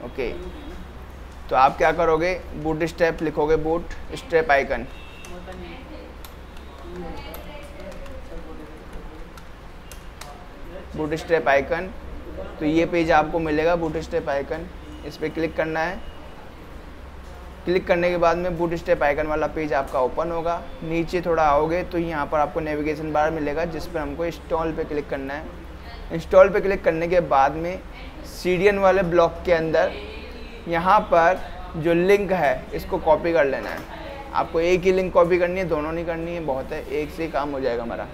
Okay, तो आप क्या करोगे, बूट स्टेप लिखोगे, boot step icon, boot step icon. तो ये पेज आपको मिलेगा, बूट स्टेप आइकन, इस पर क्लिक करना है। क्लिक करने के बाद में बूट स्टेप आइकन वाला पेज आपका ओपन होगा। नीचे थोड़ा आओगे तो यहाँ पर आपको नेविगेशन बार मिलेगा, जिस पर हमको इंस्टॉल पे क्लिक करना है। इंस्टॉल पे क्लिक करने के बाद में सीडीएन वाले ब्लॉक के अंदर यहाँ पर जो लिंक है इसको कॉपी कर लेना है। आपको एक ही लिंक कॉपी करनी है, दोनों नहीं करनी है, बहुत है, एक से ही काम हो जाएगा हमारा।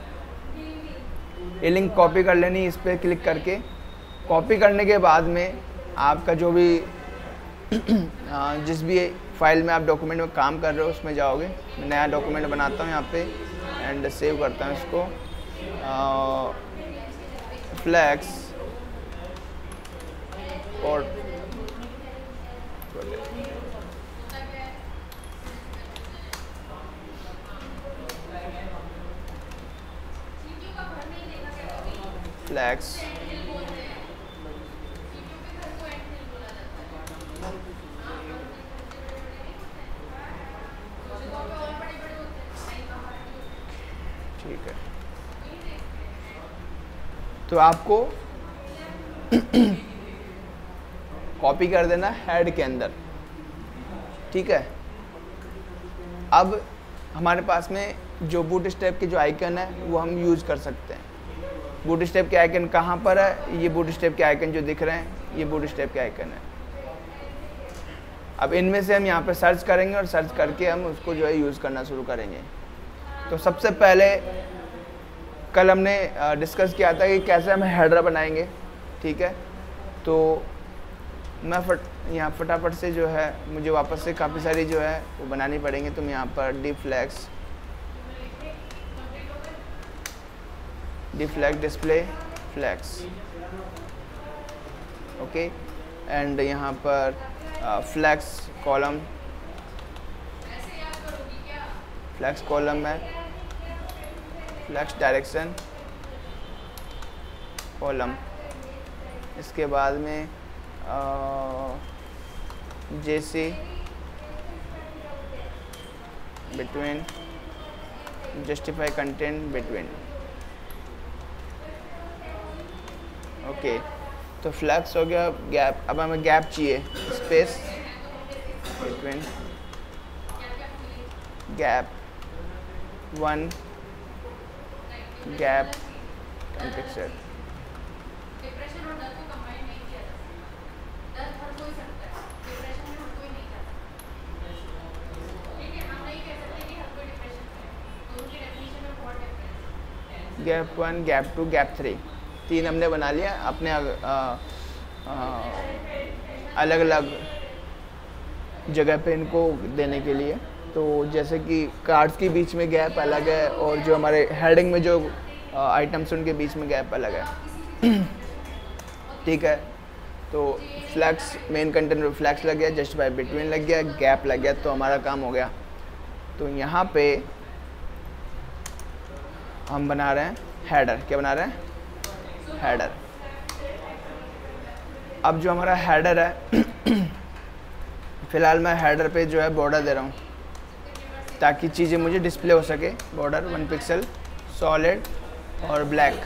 ये लिंक कॉपी कर लेनी, इस पर क्लिक करके कॉपी करने के बाद में आपका जो भी जिस भी फाइल में आप डॉक्यूमेंट में काम कर रहे हो उसमें जाओगे। मैं नया डॉक्यूमेंट बनाता हूँ यहाँ पे एंड सेव करता हूँ इसको, फ्लैक्स और फ्लैक्स ठीक है। तो आपको कॉपी कर देना हेड के अंदर, ठीक है। अब हमारे पास में जो बूट स्टेप के जो आइकन है वो हम यूज़ कर सकते हैं। बूट स्टेप के आइकन कहाँ पर है, ये बूट स्टेप के आइकन जो दिख रहे हैं ये बूट स्टेप के आइकन है। अब इनमें से हम यहाँ पे सर्च करेंगे और सर्च करके हम उसको जो है यूज़ करना शुरू करेंगे। तो सबसे पहले कल हमने डिस्कस किया था कि कैसे हम हेडर बनाएंगे, ठीक है। तो मैं यहाँ फटाफट से जो है मुझे वापस से काफ़ी सारी जो है वो बनानी पड़ेंगे। तो मैं यहाँ पर d flex display flex, okay, and यहाँ पर फ्लैक्स कॉलम है, फ्लैक्स डायरेक्शन कॉलम, इसके बाद में JC between, justify content between, okay. तो फ्लैक्स हो गया, गैप, अब हमें गैप चाहिए, space between gap 1 gap 10 pixel, gap 1 gap 2 gap 3, 3 हमने बना लिया अपने अलग अलग जगह पे इनको देने के लिए। तो जैसे कि कार्ड्स के बीच में गैप अलग है और जो हमारे हेडिंग में जो आइटम्स उनके बीच में गैप अलग है, ठीक है। तो फ्लैक्स मेन कंटेंट में फ्लैक्स लग गया, जस्टिफाई बिटवीन लग गया, गैप लग गया, तो हमारा काम हो गया। तो यहाँ पे हम बना रहे हैं हेडर, क्या बना रहे हैं, हेडर। अब जो हमारा हेडर है फिलहाल मैं हेडर पे जो है बॉर्डर दे रहा हूँ ताकि चीज़ें मुझे डिस्प्ले हो सके। बॉर्डर 1 पिक्सल, सॉलिड और ब्लैक,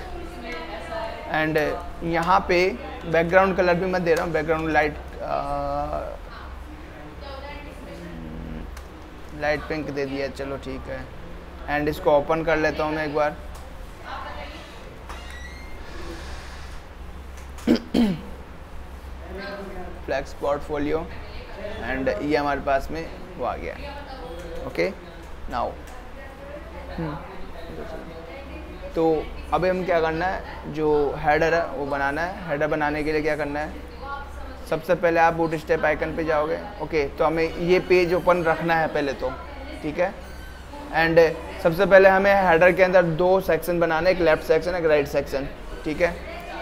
एंड यहाँ पे बैकग्राउंड कलर भी मैं दे रहा हूँ, बैकग्राउंड लाइट पिंक दे दिया, चलो ठीक है। एंड इसको ओपन कर लेता हूँ मैं एक बार। फ्लैक्स पोर्टफोलियो, एंड ये हमारे पास में वो आ गया, ओके। नाउ तो अब हम क्या करना है, जो हेडर है वो बनाना है। हेडर बनाने के लिए क्या करना है, सबसे पहले आप बूट स्टेप आइकन पे जाओगे, ओके। तो हमें ये पेज ओपन रखना है पहले तो, ठीक है। एंड सबसे पहले हमें हेडर के अंदर 2 सेक्शन बनाने, एक लेफ्ट सेक्शन एक राइट सेक्शन, ठीक है।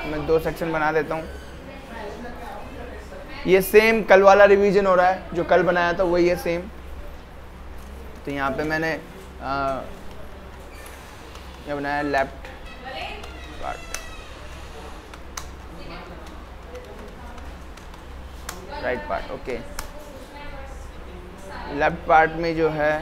मैं 2 सेक्शन बना देता हूँ। ये सेम कल वाला रिवीजन हो रहा है, जो कल बनाया था वही है सेम। तो यहाँ पे मैंने ये बनाया left part, right part, okay. Left part में जो है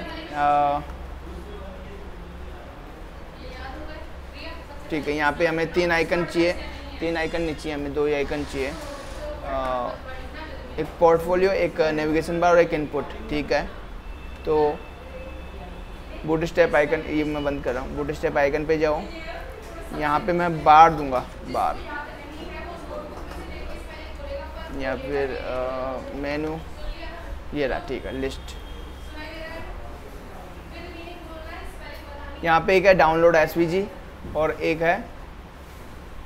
ठीक है, यहाँ पे हमें 3 आइकन चाहिए, 3 आइकन नहीं चाहिए हमें, 2 ही आइकन चाहिए। एक पोर्टफोलियो, एक नेविगेशन बार और एक इनपुट, ठीक है। तो बूट स्टेप आइकन, ये मैं बंद कर रहा हूँ। बूट स्टेप आइकन पे जाओ, यहाँ पे मैं बार दूंगा, बार, या फिर मेनू, ये रहा, ठीक है, लिस्ट। यहाँ पे एक है डाउनलोड एसवीजी और एक है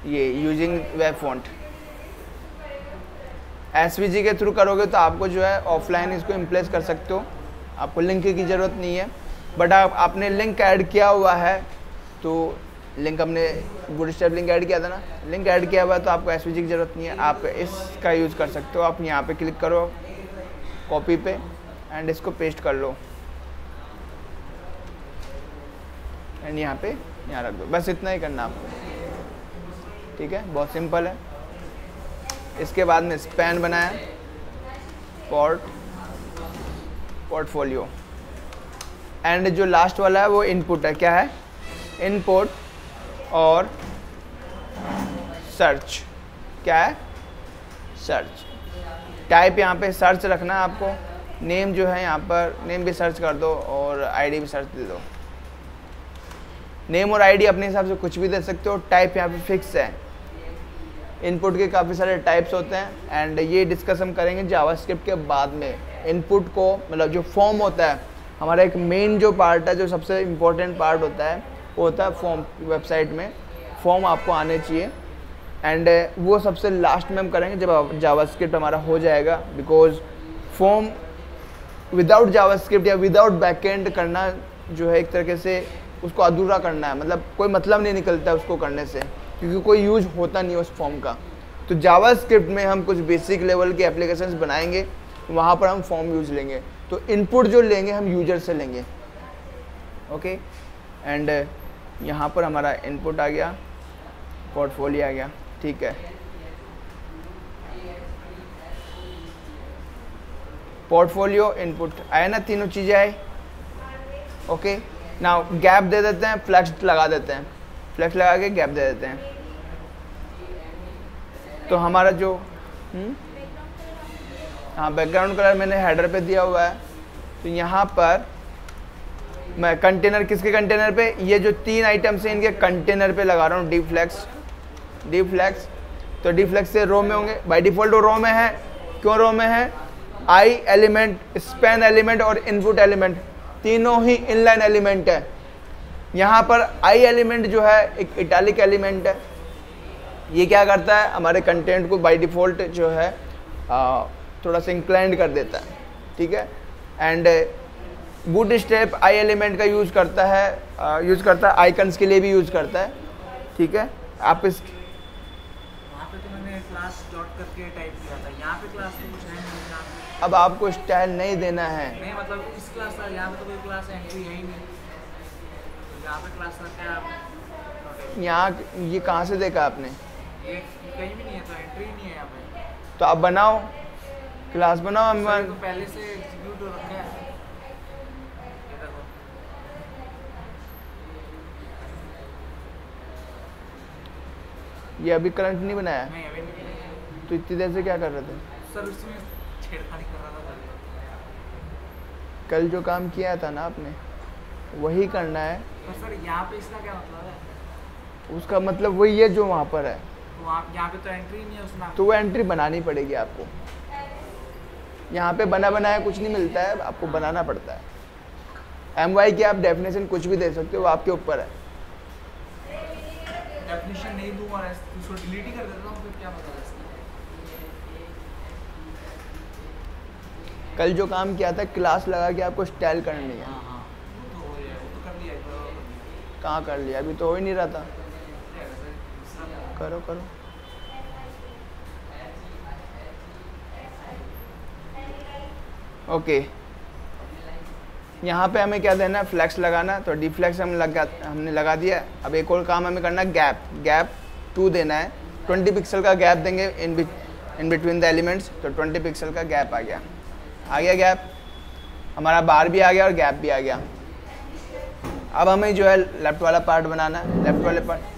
ये यूजिंग वेब फॉन्ट। एसवीजी के थ्रू करोगे तो आपको जो है ऑफलाइन इसको इम्प्लेस कर सकते हो, आपको लिंक की ज़रूरत नहीं है। बट आपने लिंक ऐड किया हुआ है, तो लिंक हमने बूटस्ट्रैप लिंक ऐड किया था ना, लिंक ऐड किया हुआ है तो आपको एसवीजी की ज़रूरत नहीं है, आप इसका यूज़ कर सकते हो। आप यहाँ पे क्लिक करो कॉपी पे एंड इसको पेस्ट कर लो एंड यहाँ पे यहाँ रख दो, बस इतना ही करना आपको, ठीक है, बहुत सिंपल है। इसके बाद में स्पैन बनाया, पोर्टफोलियो, एंड जो लास्ट वाला है वो इनपुट है। क्या है? इनपुट और सर्च। क्या है? सर्च। टाइप यहाँ पे सर्च रखना है आपको। नेम जो है यहाँ पर, नेम भी सर्च कर दो और आईडी भी सर्च दे दो। नेम और आईडी अपने हिसाब से कुछ भी दे सकते हो। टाइप यहाँ पे फिक्स है। इनपुट के काफ़ी सारे टाइप्स होते हैं एंड ये डिस्कस हम करेंगे जावास्क्रिप्ट के बाद में। इनपुट को मतलब जो फॉर्म होता है, हमारा एक मेन जो पार्ट है, जो सबसे इम्पोर्टेंट पार्ट होता है, वो होता है फॉर्म। वेबसाइट में फॉर्म आपको आने चाहिए एंड वो सबसे लास्ट में हम करेंगे जब जावास्क्रिप्ट हमारा हो जाएगा। बिकॉज फॉर्म विदाउट जावास्क्रिप्ट या विदाउट बैकएंड करना जो है एक तरीके से उसको अधूरा करना है, मतलब कोई मतलब नहीं निकलता है उसको करने से, क्योंकि कोई यूज होता नहीं है उस फॉर्म का। तो जावास्क्रिप्ट में हम कुछ बेसिक लेवल के एप्लीकेशंस बनाएंगे, वहाँ पर हम फॉर्म यूज लेंगे। तो इनपुट जो लेंगे हम यूजर से लेंगे, ओके। एंड यहाँ पर हमारा इनपुट आ गया, पोर्टफोलियो आ गया, ठीक है। पोर्टफोलियो, इनपुट आया ना, तीनों चीज़ें आई, ओके। नाउ गैप दे देते हैं, फ्लेक्स लगा देते हैं, फ्लेक्स लगा के गैप दे देते हैं। तो हमारा जो हाँ बैकग्राउंड कलर मैंने हेडर पे दिया हुआ है। तो यहाँ पर मैं कंटेनर, किसके कंटेनर पे, ये जो 3 आइटम्स हैं इनके कंटेनर पे लगा रहा हूँ डी फ्लेक्स। तो डी फ्लेक्स से रो में होंगे, बाय डिफ़ॉल्ट वो रो में है। क्यों रो में है? आई एलिमेंट, स्पैन एलिमेंट और इनपुट एलिमेंट तीनों ही इनलाइन एलिमेंट है। यहाँ पर आई एलिमेंट जो है एक इटैलिक एलिमेंट है। ये क्या करता है, हमारे कंटेंट को बाय डिफ़ॉल्ट जो है थोड़ा सा इंक्लाइंड कर देता है, ठीक है। एंड बूटस्ट्रैप आई एलिमेंट का यूज़ करता है, आइकन्स के लिए भी यूज़ करता है, ठीक है। आप इस वहाँ पे तो मैंने क्लास डॉट करके टाइप किया था, यहाँ पे क्लास तो कुछ है नहीं। अब आपको स्टाइल नहीं देना है, नहीं मतलब इस क्लास का, यहाँ पे तो कोई क्लास एंट्री है ही नहीं, यहाँ पे क्लास का क्या? यहाँ ये कहाँ से देखा आपने? ये कहीं भी नहीं है, तो एंट्री ही नहीं है यहाँ पे। तो आप बनाओ, क्लास बनाओ। हम तो पहले से एग्जीक्यूट हो रखा है, ये देखो। ये अभी करंट नहीं बनाया? नहीं अभी नहीं। तो इतनी देर से क्या कर रहे थे? सर उसमें छेड़खानी कर रहा था। कल जो काम किया था ना आपने, वही करना है। तो सर यहाँ पे इसका क्या मतलब है? उसका मतलब वही है जो वहाँ पर है। वहाँ यहाँ पे तो एंट्री नहीं है उसमें। तो वो एंट्री बनानी पड़ेगी आपको। यहाँ पे बना बनाया कुछ नहीं मिलता है, आपको बनाना पड़ता है। MY की आप डेफिनेशन कुछ भी दे सकते हो, वो आपके ऊपर है। डेफिनेशन नहीं दूँ और उसको डिलीट ही कर देता हूँ, फिर क्या मतलब है इसका? कल जो काम किया था, क्लास लगा के आपको स्टाइल करनी है। हाँ वो तो कर लिया। कहाँ कर लिया? अभी तो हो ही नहीं रहा था। करो करो। ओके, यहाँ पे हमें क्या देना है? फ्लैक्स लगाना। तो डी फ्लैक्स हमने लगा दिया। अब एक और काम हमें करना है, गैप 2 देना है। 20 पिक्सल का गैप देंगे इन बिटवीन द एलिमेंट्स, तो 20 पिक्सल का गैप आ गया गैप, हमारा बार भी आ गया और गैप भी आ गया। अब हमें जो है लेफ्ट वाला पार्ट बनाना है। लेफ्ट वाले part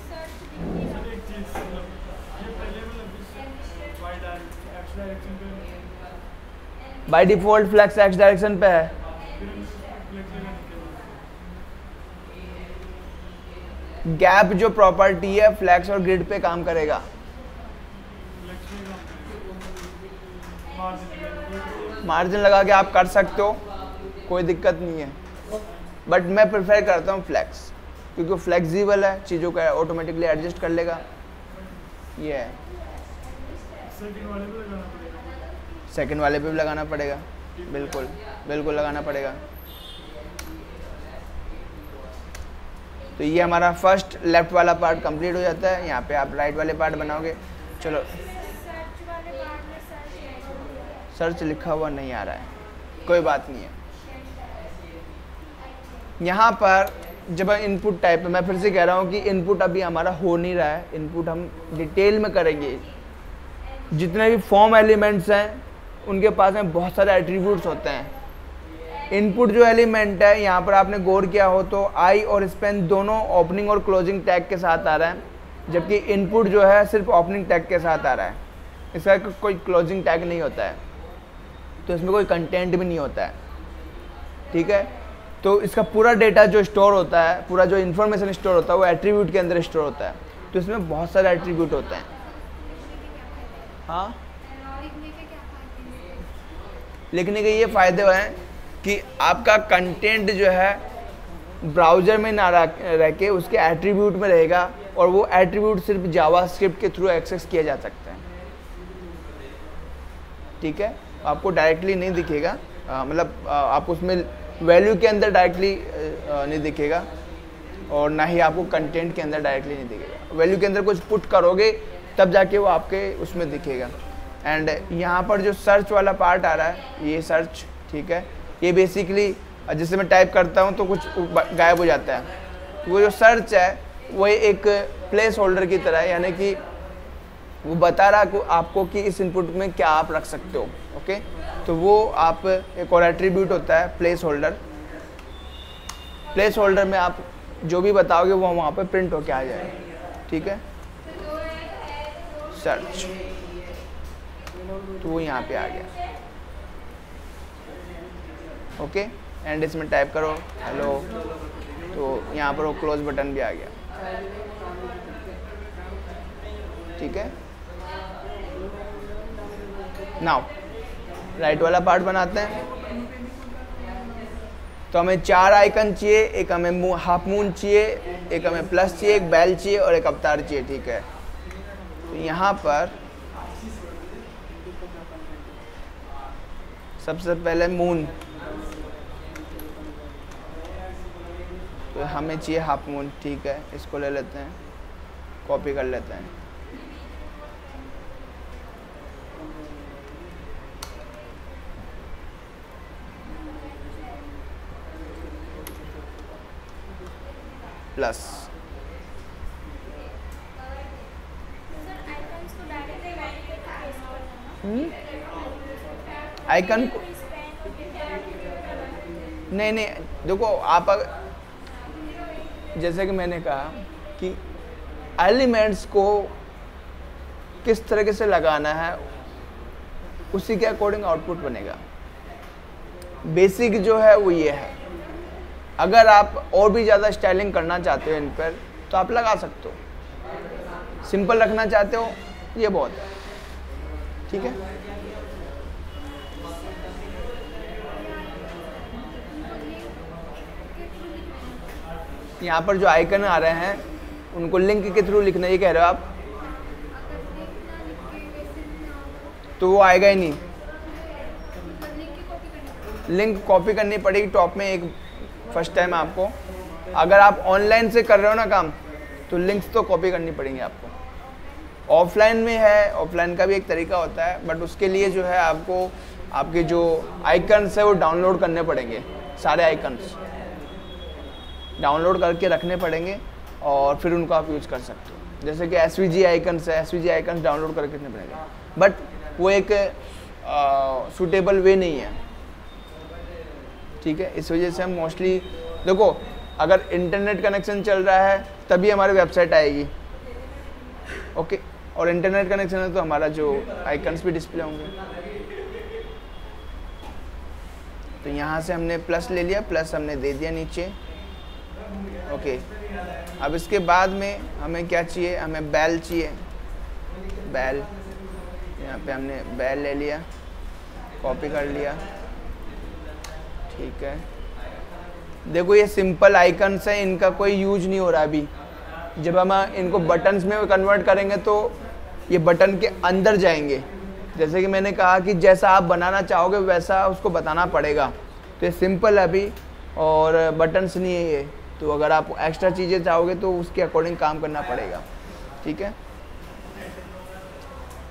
by default flex X direction पे है। गैप जो प्रॉपर्टी है फ्लेक्स और ग्रिड पे काम करेगा। मार्जिन लगा के आप कर सकते हो, कोई दिक्कत नहीं है, बट मैं प्रेफर करता हूँ फ्लेक्स, क्योंकि फ्लेक्सिबल है, चीज़ों का ऑटोमेटिकली एडजस्ट कर लेगा। ये है, सेकंड वाले पे भी लगाना पड़ेगा, बिल्कुल बिल्कुल लगाना पड़ेगा। तो ये हमारा फर्स्ट लेफ्ट वाला पार्ट कंप्लीट हो जाता है। यहाँ पे आप राइट वाले पार्ट बनाओगे। चलो, सर्च लिखा हुआ नहीं आ रहा है, कोई बात नहीं है। यहाँ पर जब इनपुट टाइप है, मैं फिर से कह रहा हूँ कि इनपुट अभी हमारा हो नहीं रहा है, इनपुट हम डिटेल में करेंगे। जितने भी फॉर्म एलिमेंट्स हैं उनके पास में बहुत सारे एट्रीब्यूट्स होते हैं। इनपुट जो एलिमेंट है, यहाँ पर आपने गौर किया हो तो आई और स्पेन दोनों ओपनिंग और क्लोजिंग टैग के साथ आ रहा है, जबकि इनपुट जो है सिर्फ ओपनिंग टैग के साथ आ रहा है। इसका कोई क्लोजिंग टैग नहीं होता है, तो इसमें कोई कंटेंट भी नहीं होता है, ठीक है। तो इसका पूरा डेटा जो स्टोर होता है, पूरा जो इन्फॉर्मेशन स्टोर होता है वो एट्रीब्यूट के अंदर स्टोर होता है। तो इसमें बहुत सारे एट्रीब्यूट होते हैं। हाँ, लिखने के ये फ़ायदे हैं कि आपका कंटेंट जो है ब्राउज़र में ना रह के उसके एट्रीब्यूट में रहेगा, और वो एट्रीब्यूट सिर्फ जावास्क्रिप्ट के थ्रू एक्सेस किया जा सकता है, ठीक है। आपको डायरेक्टली नहीं दिखेगा, मतलब आप उसमें वैल्यू के अंदर डायरेक्टली नहीं दिखेगा, और ना ही आपको कंटेंट के अंदर डायरेक्टली नहीं दिखेगा। वैल्यू के अंदर कुछ पुट करोगे तब जाके वो आपके उसमें दिखेगा। एंड यहाँ पर जो सर्च वाला पार्ट आ रहा है, ये सर्च, ठीक है, ये बेसिकली जैसे मैं टाइप करता हूँ तो कुछ गायब हो जाता है। वो जो सर्च है वो एक प्लेस होल्डर की तरह है, यानी कि वो बता रहा आपको कि इस इनपुट में क्या आप रख सकते हो, ओके। तो वो आप एक और एट्रीब्यूट होता है प्लेस होल्डर। प्लेस होल्डर में आप जो भी बताओगे वो वहाँ पे प्रिंट होके आ जाएगा, ठीक है। सर्च, तो वो यहाँ पे आ गया, ओके। एंड इसमें टाइप करो हेलो, तो यहाँ पर वो क्लोज बटन भी आ गया, ठीक है। नाउ राइट वाला पार्ट बनाते हैं। तो हमें 4 आइकन चाहिए, एक हमें हाफ मून चाहिए, एक हमें प्लस चाहिए, एक बेल चाहिए और एक अवतार चाहिए, ठीक है। तो यहाँ पर सबसे पहले मून, तो हमें चाहिए हाफ मून, ठीक है। इसको ले लेते हैं, कॉपी कर लेते हैं। प्लस आइकन को नहीं, देखो आप जैसे कि मैंने कहा कि एलिमेंट्स को किस तरीके से लगाना है, उसी के अकॉर्डिंग आउटपुट बनेगा। बेसिक जो है वो ये है। अगर आप और भी ज़्यादा स्टाइलिंग करना चाहते हो इन पर, तो आप लगा सकते हो। सिंपल रखना चाहते हो, ये बहुत है, ठीक है। यहाँ पर जो आइकन आ रहे हैं उनको लिंक के थ्रू लिखना, ये कह रहे हो आप, तो वो आएगा ही नहीं। लिंक कॉपी करनी पड़ेगी टॉप में एक फर्स्ट टाइम आपको। अगर आप ऑनलाइन से कर रहे हो ना काम, तो लिंक्स तो कॉपी करनी पड़ेंगी आपको। ऑफलाइन में है, ऑफलाइन का भी एक तरीका होता है, बट उसके लिए जो है आपको आपके जो आइकन्स है वो डाउनलोड करने पड़ेंगे। सारे आइकन्स डाउनलोड करके रखने पड़ेंगे और फिर उनको आप यूज़ कर सकते हो। जैसे कि SVG आइकन्स है, SVG आइकन्स डाउनलोड करके रखने पड़ेंगे। बट वो एक सूटेबल वे नहीं है, ठीक है। इस वजह से हम मोस्टली देखो, अगर इंटरनेट कनेक्शन चल रहा है तभी हमारी वेबसाइट आएगी, ओके, और इंटरनेट कनेक्शन है तो हमारा जो आइकन्स भी डिस्प्ले होंगे। तो यहाँ से हमने प्लस ले लिया, प्लस हमने दे दिया नीचे, ओके। अब इसके बाद में हमें क्या चाहिए, हमें बेल चाहिए, बेल, यहाँ पे हमने बेल ले लिया, कॉपी कर लिया, ठीक है। देखो ये सिंपल आइकन्स है, इनका कोई यूज नहीं हो रहा अभी। जब हम इनको बटन्स में कन्वर्ट करेंगे तो ये बटन के अंदर जाएंगे। जैसे कि मैंने कहा कि जैसा आप बनाना चाहोगे वैसा उसको बताना पड़ेगा। तो ये सिंपल है अभी, और बटन्स नहीं है ये, तो अगर आप एक्स्ट्रा चीज़ें चाहोगे तो उसके अकॉर्डिंग काम करना पड़ेगा, ठीक है।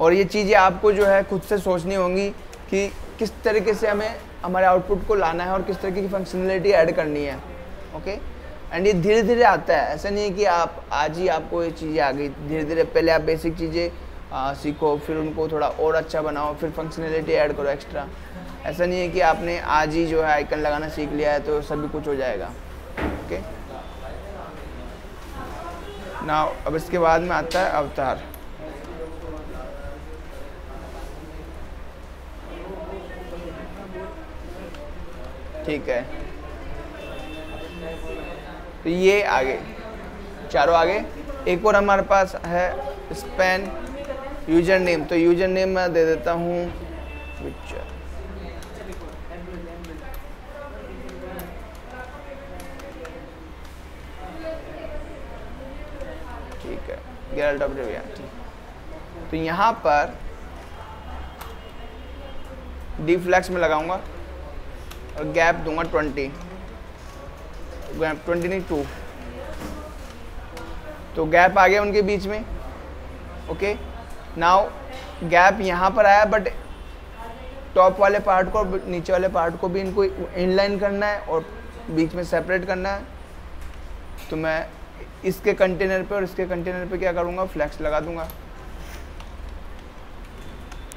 और ये चीज़ें आपको जो है खुद से सोचनी होंगी कि किस तरीके से हमें हमारे आउटपुट को लाना है और किस तरीके की फंक्शनलिटी ऐड करनी है, ओके। एंड ये धीरे धीरे आता है, ऐसा नहीं है कि आप आज ही आपको ये चीज़ें आ गई। धीरे धीरे पहले आप बेसिक चीज़ें सीखो, फिर उनको थोड़ा और अच्छा बनाओ, फिर फंक्शनलिटी ऐड करो एक्स्ट्रा। ऐसा नहीं है कि आपने आज ही जो है आइकन लगाना सीख लिया है तो सभी कुछ हो जाएगा, ओके। नाउ अब इसके बाद में आता है अवतार। ठीक है, तो ये आगे चारों आगे। एक और हमारे पास है स्पैन यूजर नेम। तो यूजर नेम मैं दे देता हूँ पिक्चर, ठीक है, GeraltWR। तो यहाँ पर डी फ्लैक्स में लगाऊंगा और गैप दूंगा 20 नहीं 2। तो गैप आ गया उनके बीच में, ओके। नाउ गैप यहाँ पर आया, बट टॉप वाले पार्ट को नीचे वाले पार्ट को भी इनको इनलाइन करना है और बीच में सेपरेट करना है। तो मैं इसके कंटेनर पे और इसके कंटेनर पे क्या करूँगा, फ्लैक्स लगा दूंगा।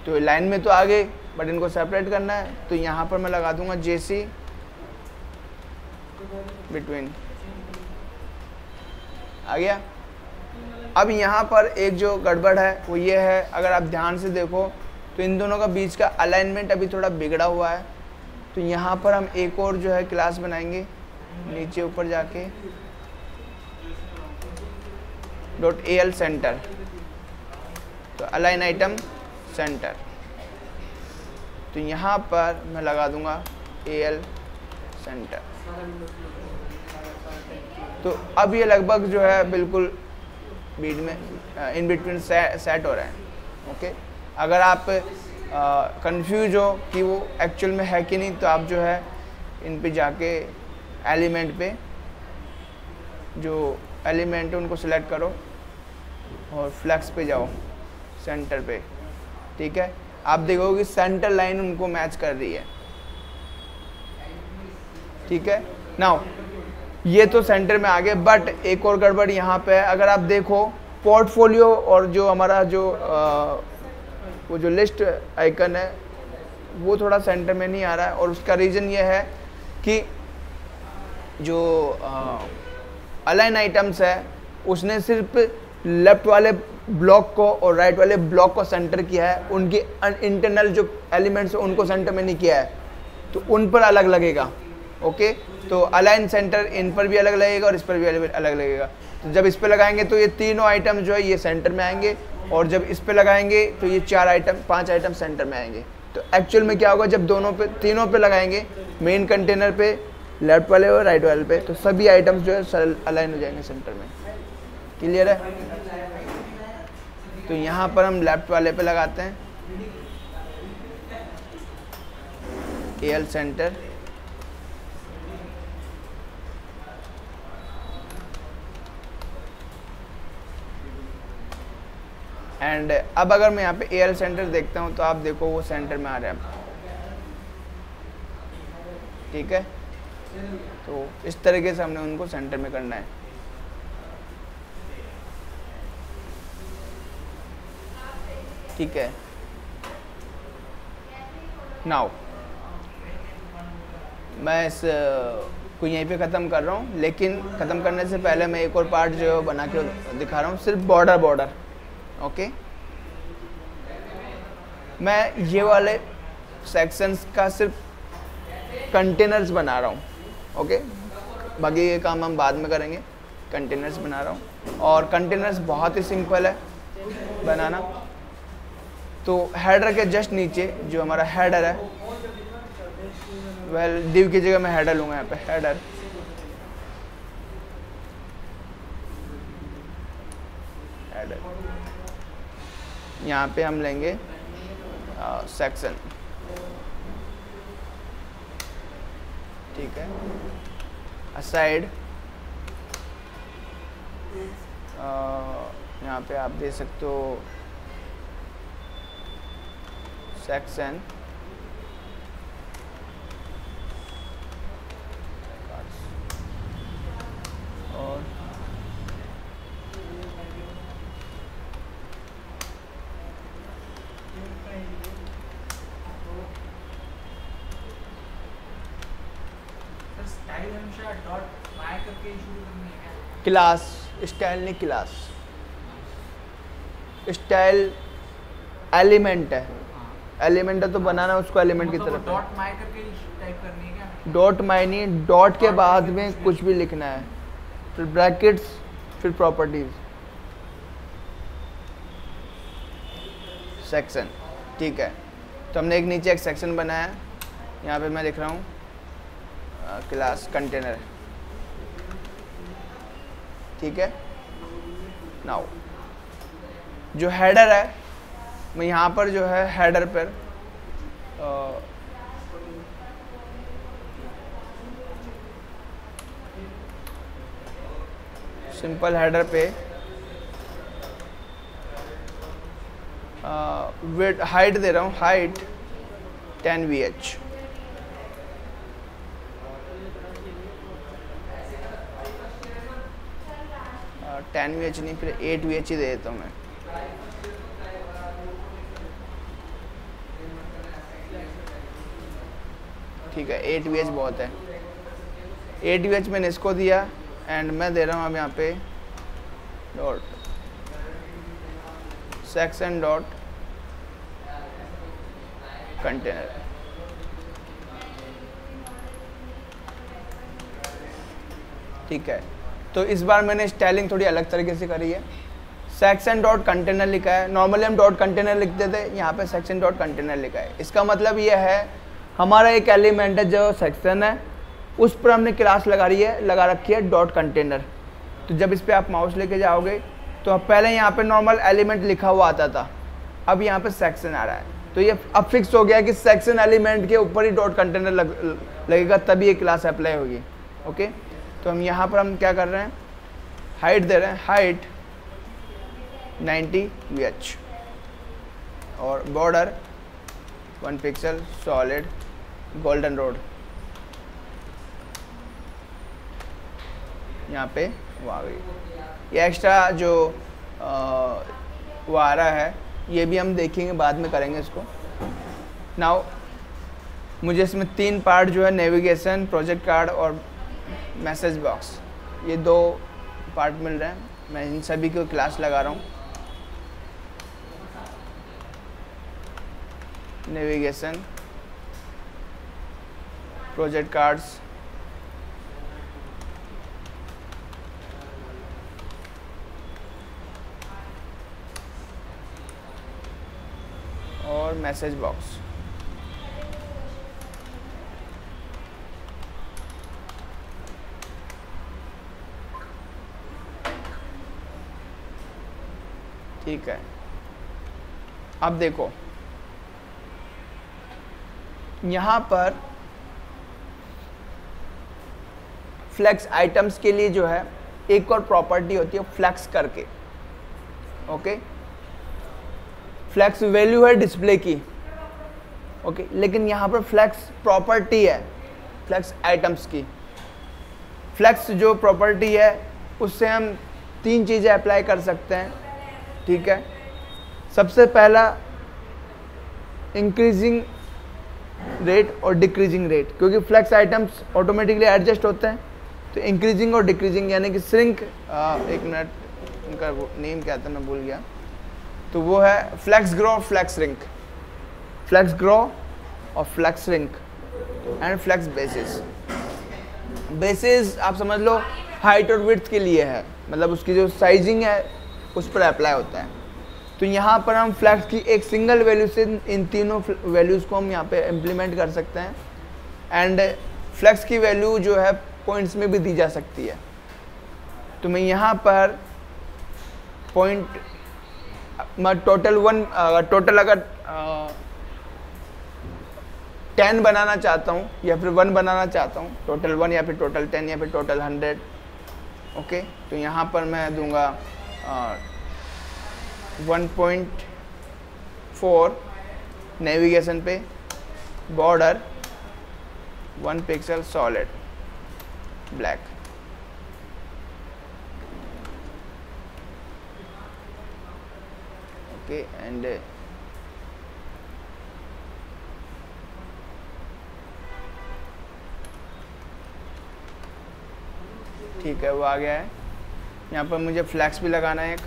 तो लाइन में तो आ गए, बट इनको सेपरेट करना है, तो यहाँ पर मैं लगा दूंगा JC बिटवीन, आ गया। अब यहाँ पर एक जो गड़बड़ है वो ये है, अगर आप ध्यान से देखो तो इन दोनों का बीच का अलाइनमेंट अभी थोड़ा बिगड़ा हुआ है। तो यहाँ पर हम एक और जो है क्लास बनाएंगे, नीचे ऊपर जाके .al सेंटर, तो अलाइन आइटम सेंटर। तो यहाँ पर मैं लगा दूंगा AL सेंटर। तो अब ये लगभग जो है बिल्कुल बीच में इन बिटवीन सेट हो रहा है, ओके। अगर आप कंफ्यूज हो कि वो एक्चुअल में है कि नहीं, तो आप जो है इन पे जाके एलिमेंट पे, जो एलिमेंट है उनको सिलेक्ट करो और फ्लैक्स पे जाओ सेंटर पे, ठीक है। आप देखोगे सेंटर लाइन उनको मैच कर रही है, ठीक है। नाउ ये तो सेंटर में आ गए, बट एक और गड़बड़ यहाँ पे है। अगर आप देखो पोर्टफोलियो और जो हमारा जो वो जो लिस्ट आइकन है वो थोड़ा सेंटर में नहीं आ रहा है, और उसका रीज़न ये है कि जो अलाइन आइटम्स है उसने सिर्फ लेफ्ट वाले ब्लॉक को और राइट वाले ब्लॉक को सेंटर किया है, उनकी इंटरनल जो एलिमेंट्स है उनको सेंटर में नहीं किया है, तो उन पर अलग लगेगा, ओके। तो अलाइन सेंटर इन पर भी अलग लगेगा और इस पर भी अलग लगेगा। तो जब इस पे लगाएंगे तो ये तीनों आइटम जो है ये सेंटर में आएंगे, और जब इस पे लगाएंगे तो ये 5 आइटम सेंटर में आएंगे। तो एक्चुअल में क्या होगा, जब दोनों पे तीनों पे लगाएंगे, मेन कंटेनर पे, लेफ्ट वाले और राइट वाले पे, तो सभी आइटम्स जो है अलाइन हो जाएंगे सेंटर में। क्लियर है? तो यहाँ पर हम लेफ्ट वाले पे लगाते हैं AL सेंटर, एंड अब अगर मैं यहाँ पे AL सेंटर देखता हूँ तो आप देखो वो सेंटर में आ रहा है, ठीक है। तो इस तरीके से हमने उनको सेंटर में करना है, ठीक है। नाउ मैं इस को यहीं पे ख़त्म कर रहा हूँ, लेकिन ख़त्म करने से पहले मैं एक और पार्ट जो बना के दिखा रहा हूँ, सिर्फ बॉर्डर। ओके, मैं ये वाले सेक्शंस का सिर्फ कंटेनर्स बना रहा हूँ। ओके, बाकी ये काम हम बाद में करेंगे। कंटेनर्स बना रहा हूँ, और कंटेनर्स बहुत ही सिंपल है बनाना। तो हेडर के जस्ट नीचे जो हमारा हेडर है, वेल डिव की जगह मैं हेडर लूँगा यहाँ पे, हेडर। यहाँ पे हम लेंगे सेक्शन, ठीक है। असाइड यहाँ पे आप दे सकते हो सेक्शन, और स्टाइल हमेशा डॉट बाय करके शुरू करनी है क्या? क्लास स्टाइल नहीं, क्लास स्टाइल एलिमेंट है। एलिमेंट है तो बनाना उसको एलिमेंट की तरफ। डॉट माय करके टाइप करनी है क्या? डॉट माय नहीं, डॉट के बाद में कुछ भी लिखना है, फिर ब्रैकेट्स, फिर प्रॉपर्टीज, सेक्शन, ठीक है। तो हमने एक नीचे एक सेक्शन बनाया, यहाँ पे मैं लिख रहा हूँ क्लास कंटेनर, ठीक है। नाउ जो हेडर है, मैं यहाँ पर जो है हेडर पर सिंपल हेडर पे विड्थ हाइट दे रहा हूँ, हाइट 10 VH, नहीं, फिर 8 VH ही दे देता हूँ मैं। ठीक है, 8 VH बहुत है। 8 VH मैंने इसको दिया, एंड मैं दे रहा हूँ अब यहाँ पे डॉट सेक्शन डॉट कंटेनर, ठीक है। तो इस बार मैंने स्टाइलिंग थोड़ी अलग तरीके से करी है। सेक्शन डॉट कंटेनर लिखा है, नॉर्मली हम डॉट कंटेनर लिखते थे, यहाँ पे सेक्शन डॉट कंटेनर लिखा है। इसका मतलब ये है हमारा एक एलिमेंट है जो सेक्शन है, उस पर हमने क्लास लगा रखी है डॉट कंटेनर। तो जब इस पर आप माउस लेके जाओगे तो पहले यहाँ पे नॉर्मल एलिमेंट लिखा हुआ आता था, अब यहाँ पे सेक्शन आ रहा है। तो ये अब फिक्स हो गया कि सेक्शन एलिमेंट के ऊपर ही डॉट कंटेनर लगेगा, तभी ये क्लास अप्लाई होगी। ओके, तो हम यहाँ पर हम क्या कर रहे हैं, हाइट दे रहे हैं, हाइट 90 VH, और border 1 pixel solid golden road, यहाँ पे वो आ गई। ये एक्स्ट्रा जो वो आ रहा है, ये भी हम देखेंगे, बाद में करेंगे इसको। नाउ मुझे इसमें 3 पार्ट जो है, नेविगेशन, प्रोजेक्ट कार्ड और मैसेज बॉक्स, ये 2 पार्ट मिल रहे हैं। मैं इन सभी को क्लास लगा रहा हूँ। नेविगेशन, प्रोजेक्ट कार्ड्स, और मैसेज बॉक्स। ठीक है, अब देखो यहाँ पर फ्लेक्स आइटम्स के लिए जो है एक और प्रॉपर्टी होती है फ्लेक्स करके। ओके, फ्लेक्स वैल्यू है डिस्प्ले की। ओके, लेकिन यहाँ पर फ्लेक्स प्रॉपर्टी है फ्लेक्स आइटम्स की। फ्लेक्स जो प्रॉपर्टी है उससे हम 3 चीज़ें अप्लाई कर सकते हैं, ठीक है। सबसे पहला, इंक्रीजिंग रेट और डिक्रीजिंग रेट, क्योंकि फ्लेक्स आइटम्स ऑटोमेटिकली एडजस्ट होते हैं। तो इंक्रीजिंग और डिक्रीजिंग यानी कि श्रिंक, एक मिनट उनका नेम क्या था मैं भूल गया, तो वो है flex grow, flex shrink, flex grow और flex shrink and flex basis. Basis आप समझ लो हाइट और विड्थ के लिए है, मतलब उसकी जो साइजिंग है उस पर अप्लाई होता है। तो यहाँ पर हम फ्लेक्स की एक सिंगल वैल्यू से इन तीनों वैल्यूज़ को हम यहाँ पे इम्प्लीमेंट कर सकते हैं। एंड फ्लेक्स की वैल्यू जो है पॉइंट्स में भी दी जा सकती है। तो मैं यहाँ पर पॉइंट टोटल अगर 10 बनाना चाहता हूँ या फिर 1 बनाना चाहता हूँ, टोटल 1 या फिर टोटल 10 या फिर टोटल 100, ओके। तो यहाँ पर मैं दूंगा 1.4 नेविगेशन पे, border 1 pixel solid black, okay. And ठीक है, वो आ गया है। यहाँ पर मुझे फ्लैक्स भी लगाना है, एक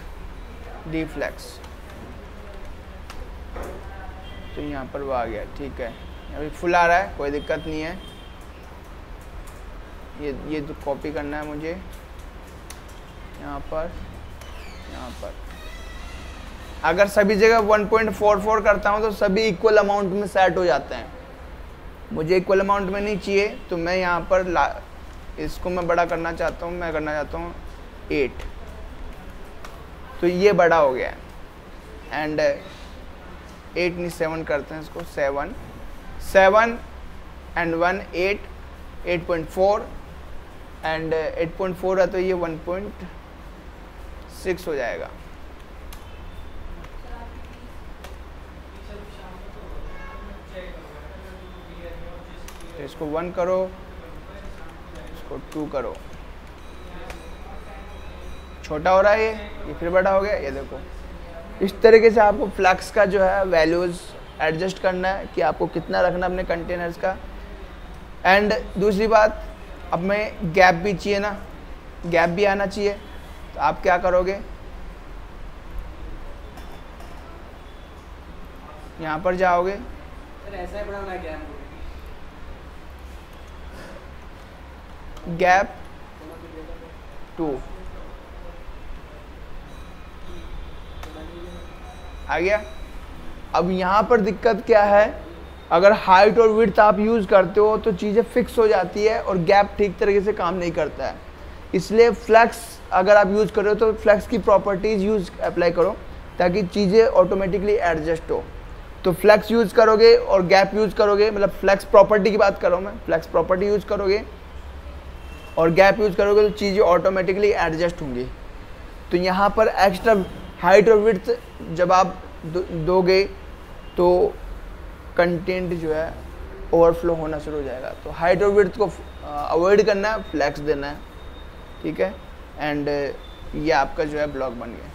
डी फ्लैक्स, तो यहाँ पर वो आ गया, ठीक है। अभी फुल आ रहा है, कोई दिक्कत नहीं है। ये तो कॉपी करना है मुझे यहाँ पर। अगर सभी जगह 1.44 करता हूँ तो सभी इक्वल अमाउंट में सेट हो जाते हैं। मुझे इक्वल अमाउंट में नहीं चाहिए, तो मैं यहाँ पर इसको मैं बड़ा करना चाहता हूँ, मैं करना चाहता हूँ 8, तो ये बड़ा हो गया है। एंड 8 नहीं 7 करते हैं इसको, 7 एंड 1 8, 8.4 एंड 8.4 है तो ये 1.6 हो जाएगा। तो इसको 1 करो, इसको 2 करो, छोटा हो रहा है ये फिर बड़ा हो गया। ये देखो, इस तरीके से आपको फ्लक्स का जो है वैल्यूज़ एडजस्ट करना है कि आपको कितना रखना है अपने कंटेनर्स का। एंड दूसरी बात, अब में गैप भी चाहिए ना, गैप भी आना चाहिए। तो आप क्या करोगे, यहाँ पर जाओगे, ऐसा ही बनाना है गैप 2 आ गया। अब यहाँ पर दिक्कत क्या है, अगर हाइट और विड्थ आप यूज़ करते हो तो चीज़ें फिक्स हो जाती है और गैप ठीक तरीके से काम नहीं करता है। इसलिए फ्लैक्स अगर आप यूज़ कर रहे हो तो फ्लैक्स की प्रॉपर्टीज़ अप्लाई करो ताकि चीज़ें ऑटोमेटिकली एडजस्ट हो। तो फ्लैक्स यूज़ करोगे और गैप यूज़ करोगे, मतलब फ्लैक्स प्रॉपर्टी की बात कर रहा हूँ मैं, फ्लैक्स प्रॉपर्टी यूज़ करोगे और गैप यूज़ करोगे तो चीज़ें ऑटोमेटिकली एडजस्ट होंगी। तो यहाँ पर एक्स्ट्रा हाइट और विड्थ जब आप दोगे तो कंटेंट जो है ओवरफ्लो होना शुरू हो जाएगा। तो हाइट और विड्थ को अवॉइड करना है, फ्लैक्स देना है, ठीक है। एंड ये आपका जो है ब्लॉक बन गया।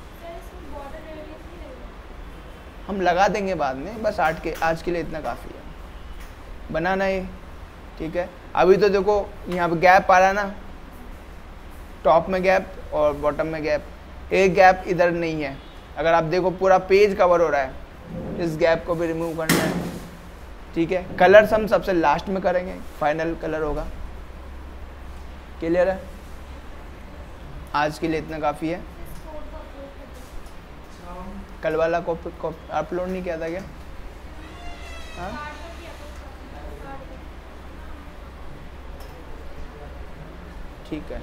हम लगा देंगे बाद में, बस आज के लिए इतना काफ़ी है बनाना ये, ठीक है। अभी तो देखो यहाँ पे गैप आ रहा है ना, टॉप में गैप और बॉटम में गैप, एक गैप इधर नहीं है। अगर आप देखो पूरा पेज कवर हो रहा है, इस गैप को भी रिमूव करना है, ठीक है। कलर्स हम सबसे लास्ट में करेंगे, फाइनल कलर होगा। क्लियर है? आज के लिए इतना काफ़ी है। कल वाला को अपलोड नहीं किया था क्या? हाँ, ठीक है।